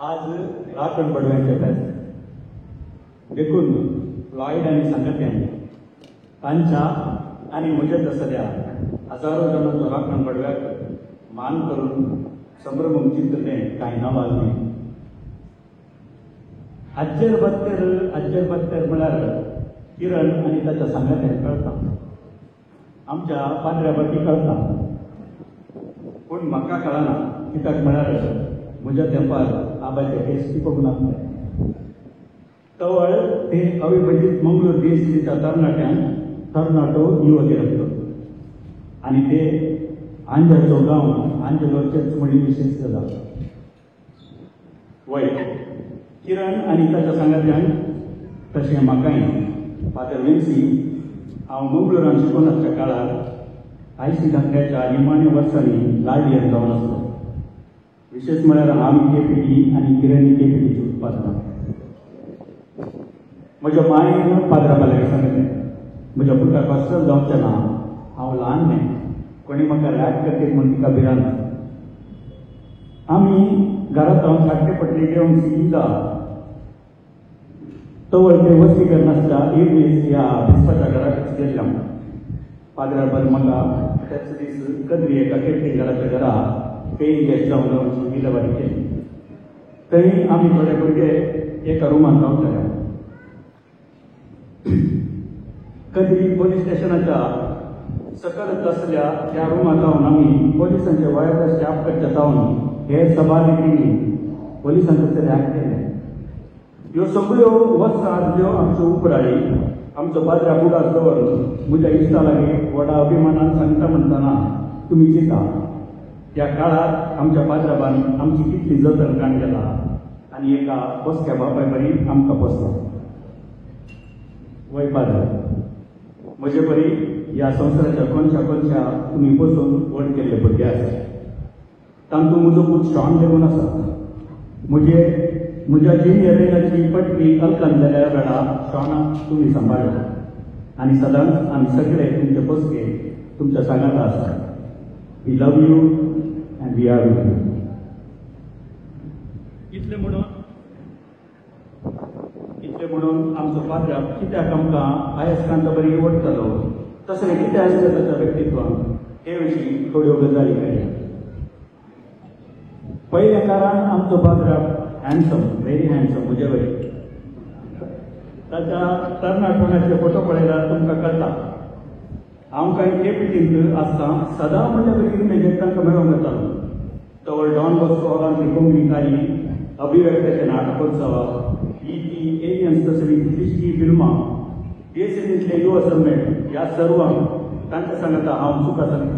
आज राखण बडव्यांचे फेस्त देखून फ्लॉयड आणि संगत्यांनी तांच्या आणि म्हज्या तसल्या हजारो जणांचो राखण बडव्याक मान करून संभ्रमून चिंतलें कांय नांवांनी अज्जर बत्तर म्हळ्यार किरण आणि ताच्या सांगात्यांक कळटा, आमच्या पाद्र्या बाकी कळटा, पूण म्हाका कळना कित्याक म्हळ्यार म्हज्या तेंपार आबाचे केस टिकोवंक नासले. तवळ ते अविभजित मंगळूर DSCच्या तरणाट्यांक तरणाटो युवा केलो आणि ते आंजाचो गांव आंजलोरचेच म्हणी विशेष जाला. वय किरण आणि ताच्या सांगात्यांक तशें म्हाकाय फादर विल्सी हांव मंगळुरान शिकून आसच्या काळार IC धाकट्याच्या निमाण्या वर्सांनी गार्डियन जावन आसलो. विशेष म्हळ्यार आमी KPT आणि किरणी KPTची उत्पादनां. म्हज्या मायेन पाद्रापाल्याक सांगलें म्हज्या पुताक हॉस्टेल जावचें ना, हांव ल्हान न्हय, कोणी म्हाका रॅड करतील म्हूण तिका भिरांत. आमी घरांत सारके पटले घेवन सिटीला तवळ ते वस्ती करनासता एक दीस ह्या बिस्पाच्या घराकच गेल्ल्या. पाद्रापर म्हाका त्याच दीस कद्री एका केटरिंगाराच्या घरा पेईंग गेस्ट जावन विलेवारी केली. थंय आमी थोडे भुरगे एका रुमान रावताले. कद्री पोलीस स्टेशनाच्या सकलच आसल्या त्या रुमांत जावन आमी पोलिसांचे वायरलेस स्टाफ कडच्या जावन हे सभानितींनी पोलिसांचे कशें ॲक्ट केलें. ह्यो सगळ्यो वर्सां आदल्यो आमच्यो उपराळी आमचो पाद्रा बुडास दवरून म्हज्या इश्टा लागीं व्हडा अभिमानान सांगता म्हणटना तुमी चिंता त्या काळार आमच्या पाद्राबान आमची कितली जतनकाण केला आनी एका बसक्या बापाय बरी आमकां पोसता. वय पाद्र म्हजे बरी ह्या संवसाराच्या कोणशा तुमी बसून व्हड केल्ले भुरगे आसा. तातूंत म्हजो पूत शॉन लेगून आसा. म्हज्या जिनियरिंगाची पटवी अल्कान जाल्या वेळा शॉनाक तुमी सांबाळ्ळा आनी सदांच आमी सगळे तुमचे बसके तुमच्या सांगाता आसता. We love you and we are with you. इतले म्हणून आमचो पाद्रा कित्याक आमकां आयस्कांत बरी आवडटलो तसलें कितें आसलें ताच्या व्यक्तित्वान हे विशीं थोड्यो गजाली मेळ्ळ्या. पयल्या काळान आमचो पाद्रा हँडसम, व्हेरी हँडसम म्हजे वरी. ताच्या तरणाटपणाचे फोटो पळयल्यार तुमकां कळटा. हांव कांय KPTंत आसता सदां म्हज्या भुरगीं मेजेक तांकां मेळोंक येतालो. तवळ डॉन बॉस्को हॉलांतली कोंकणी काली अभिव्यक्ताचें नाटकोत्सव ती एलियन्स तसली कितलीशीं फिल्मां DSCतले युवा सम्मेट ह्या सर्वांक तांकां सांगता हांव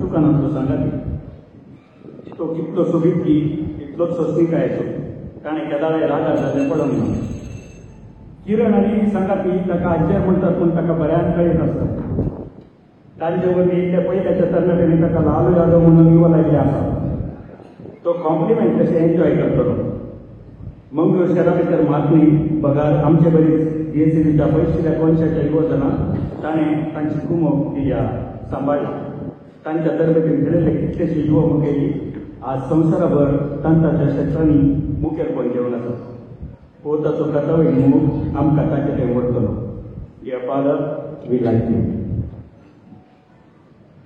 चुकानांतलो सांगाती. तो कितलो सोबीतकी तितलोच सोस्तिकायेचो. ताणें केदाळे रागार जाल्लें पडोंक ना. किरण आनी सांगाती ताका आज्जेर म्हणटात पूण ताका बऱ्यान कळीत आसता. तांचे वरवीं इतल्या पयल्याच्या तरणाट्यांनी ताका लालू यादव म्हणून युवा लायिल्ले आसा. तो कॉम्प्लिमेंट कशें एन्जॉय करतलो. मंगळूर शहरा भितर मातनी बगार आमचे बरीच DSCच्या पयशिल्ल्या कोणशाच्या युवजनांक ताणें तांची कुमक दिल्या सांबाळ्ळा. तांच्या तरबेतीन घडयल्ले कितलेशे युवा मुखेली आज संवसाराभर तांच्या क्षेत्रांनी मुखेलपण घेवन आसा. पोताचो कर्तव्य मोग आमकां ताचे थंय व्हरतलो. Dear father, we like you.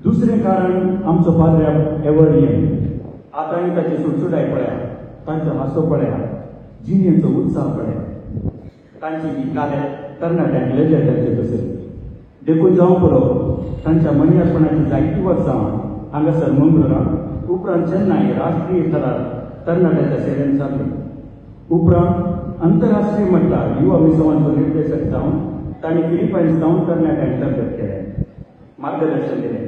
दुसरें कारण आमचो पाद्र्याक एव्हरडियन. आतांय ताची सुटसुटाय पळया, तांचो हांसो पळया, जिणेचो उत्साह पळया. तांची गाले तरणाट्यांक लेजंडाचे कसली. देखून जावं पुरो तांच्या मनियारपणाची जायतीं वर्सां हांगासर मंगळुराक उपरांत चेन्नई राष्ट्रीय थरार तरणाट्याच्या सेवेन जाल्ले. उपरांत आंतरराष्ट्रीय मट्टार युवा मिसवांचो निर्देशक जावन तांणी फिलिपायन्स जावन तरणाट्यांक तरबेत केलें, मार्गदर्शन दिलें.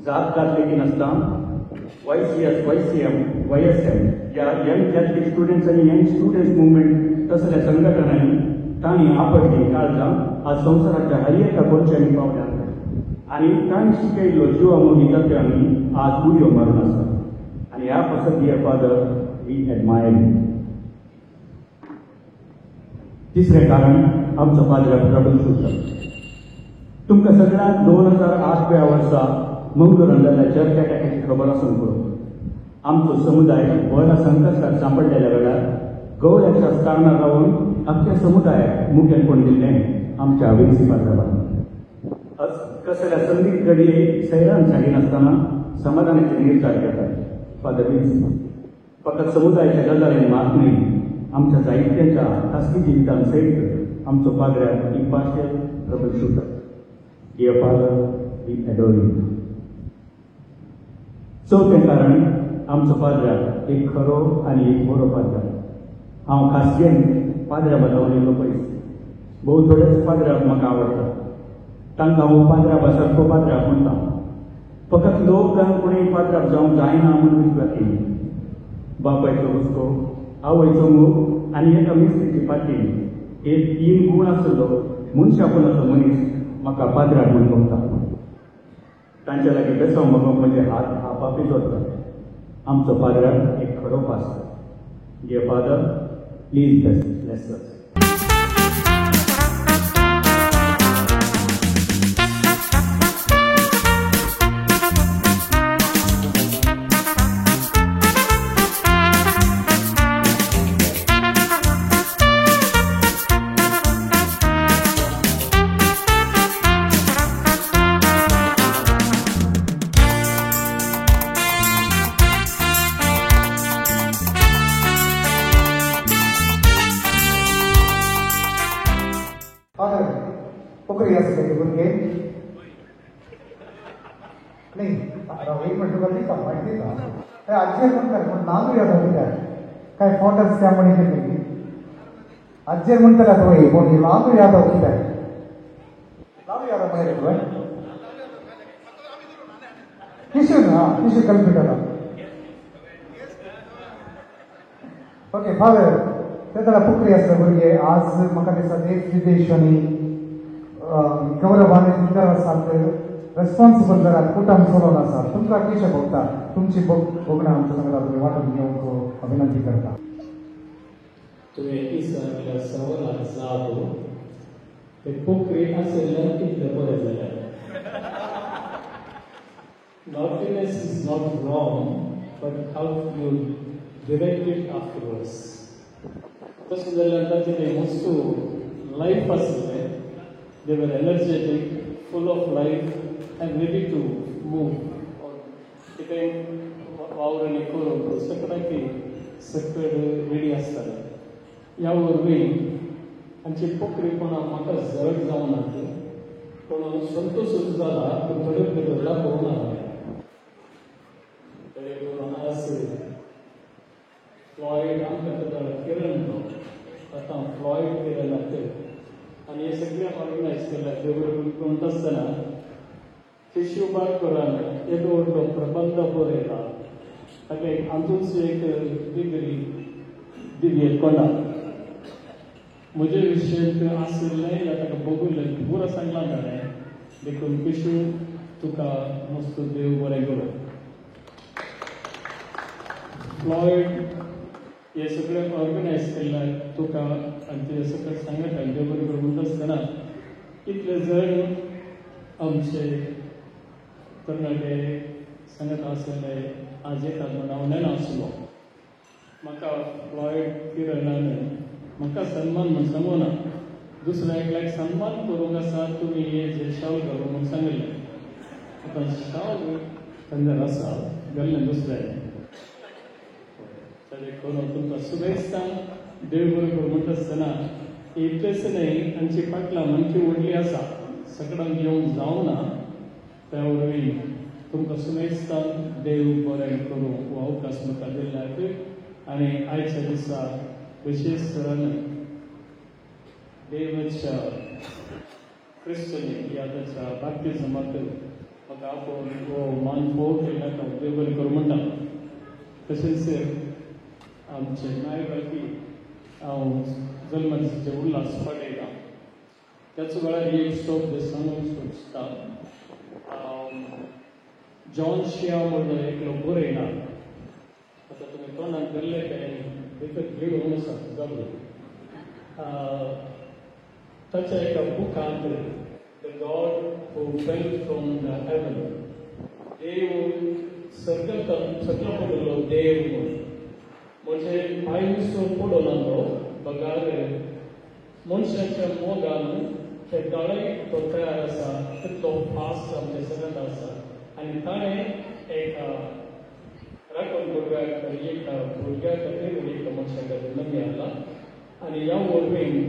जात लेगीन आसता YCS, YCM, YSM ह्या यंग कॅथलिक स्टुडंट्स आनी यंग स्टुडंट्स मुवमेंट तसल्या संघटनांनी तांणी आपटली काळजां आज संवसाराच्या हर एका कोणशांनी पावल्या आनी तांणी शिकयल्ल्यो जिवा मोगी तत्वांनी आज उडयो मारून आसा. आनी ह्या पासत dear father we admire you. तिसरें कारण आमचो पाद्रा ट्रबल शूटर. तुमकां सगळ्यांक 2008 ह्या वर्सा मंगळुरान जाल्ल्या चर्च अटॅकाची खबर आसूंक पुरो. आमचो समुदाय व्हड संकश्टाक सांपडलेल्या वेळार गवळ्याच्या स्थानार रावून अख्ख्या समुदायाक मुखेलपण दिल्लें आमच्या वेलसी पाद्राबान. कसल्या संदीत घडये सैरान शाळेन आसतना समाधानाचे निर्धार घेतात. फादर विल्सी फकत समुदायाच्या गजालींनी मात न्ही, आमच्या जायत्यांच्या खासगी जिवितान सयत आमचो पाद्र्याक impartial trouble shooter. Dear father, we adore you. चवथें कारण आमचो पाद्र्याक एक खरो आनी एक बरो पाद्रा. हांव खासगेन पाद्र्या बदलवलेलो पयस. भोव थोडेच पाद्र्याक म्हाका आवडटा. तांकां हांव पाद्र्या भासांतलो पाद्र्याक म्हणटा. फकत लोक जावन कोणूय पाद्र्याक जावंक जायना म्हूण विश्वास येयली. बापायचो हुस्को, आवयचो मोग आनी एका मिस्त्रीची पाटी हे 3 गूण आसलो मनशापणाचो मनीस म्हाका पाद्र्याक म्हूण बघता. तांच्या लागीं बेसांव मागोवंक म्हजे हात आपापीच वतात. आमचो पाद्र्याक एक खरो पास्टर. Dear father, please bless us. काय फोटोस त्यामुळे घेतली अज्जे म्हणतात होय पण लालू यादव किती लालू यादव म्हणे किशोर कल्पिटर. ओके फादर ते त्याला पुकरी असतं भुरगे आज म्हाका दिसता देश विदेश आनी गौरवाने सुंदर आसात रेस्पॉन्सिबल जरा कुटुंब चलोवन आसा. तुमकां कशें भोगता तुमची भोगणां आमच्या वांगडा तुमी वांटून घेवंक विनंती करता. तुवें इसांतल्या सवालाक जाप ते पोखरी आशिल्ल्यान कितलें बरें जालें. Naughtiness is not wrong, but how you direct it afterwards. तशें जाल्यार तांचें तें वस्तू लायफ आसलें. They were energetic, full of life and ready to move. कितें वावरांनी करून सगळ्यांकी सकयल रेडी आसताले. ह्या वरवीं आमची पोखरीपणां म्हाका जड जावं नात पूण संतोशूच जाला पूण थोड्यो भितरला पळोवना. तरी करून आज फ्लॉयड आमकां ताका किरण तो आतां फ्लॉयड केलेलात आनी हे सगळें ऑर्गनायज केल्या देवबरोबर म्हणटा आसतना शिशू बाळकरान येदो व्हडलो प्रबंध बरयला. ताका हातूंच एक डिग्री दिली कोणा म्हजे विशय आशिल्लें या ताका बगुल्लें पुरो सांगला ताणें देखून पिशू तुका मस्त देव बरें करूं. फ्लॉयड हे सगळें ऑर्गनायज केल्ल्या तुका आनी ते सगळें सांगता देव बरोबर म्हणटा आसतना कितले जण आमचे तरणाटे सांगत आसले आज एक हांव नासलो. म्हाका फ्लॉयड किरणान म्हाका सन्मान म्हूण सांगूं ना दुसऱ्या एकल्याक सन्मान करूंक आसा तुमी हे जे शाल घालूं म्हूण सांगलें. आतां शाल खंजर आसा घाल्लें दुसऱ्यान ताजे करून तुमकां शुभेच्छा. देव बरोबर म्हणटा आसतना इतलेंच न्हय आमची फाटल्यान आमची व्हडली आसा सगळ्यांक येवंक जावना. त्या वरवीं तुमकां शुभेच्छा. देव बरें करूं हो अवकाश म्हाका दिल्ल्याक आनी आयच्या दिसा विशेष तरेन देवाच्या क्रिस्टनी या ताच्या बाप्तिजमाक म्हाका आपोवन हो मान फोव केल्ल्याक हांव देव बरें करूं म्हणटा. तशेंच आमचे नायकाकी हांव जल्मा दिसाचे उल्हास पाडयता. त्याच वेळार एक स्टॉप जे सांगूंक सोदता जॉन शिया म्हणून एकलो बरयला. आतां तुमी तोंडाक धरले काय एकच घेवन आसा जालो ताच्या एका बुकांत the God who fell from the heaven देव सकल पडलो देव म्हणजे पांय विसरून पडलो मनशाच्या मोगान ते तळे तो तयार आसा तितलो फास्ट आमचे सगळ्यांत आसा आनी ताणें एक राखण भुरग्याक एक भुरग्या खातीर एक मनशा खातीर नमी हाडला आनी ह्या वरवीं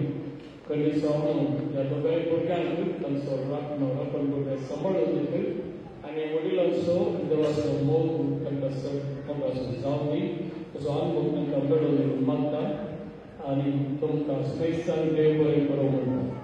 कलिसांव ह्या दोगांय भुरग्यांक तांचो राखण भुरगे सांबाळून दितले आनी वडिलांचो देवाचो मोग तांकां जावं दी ताचो अनुभव तांकां मेळून मागता आनी तुमकां स्पेसान देव बरें करूं म्हणटा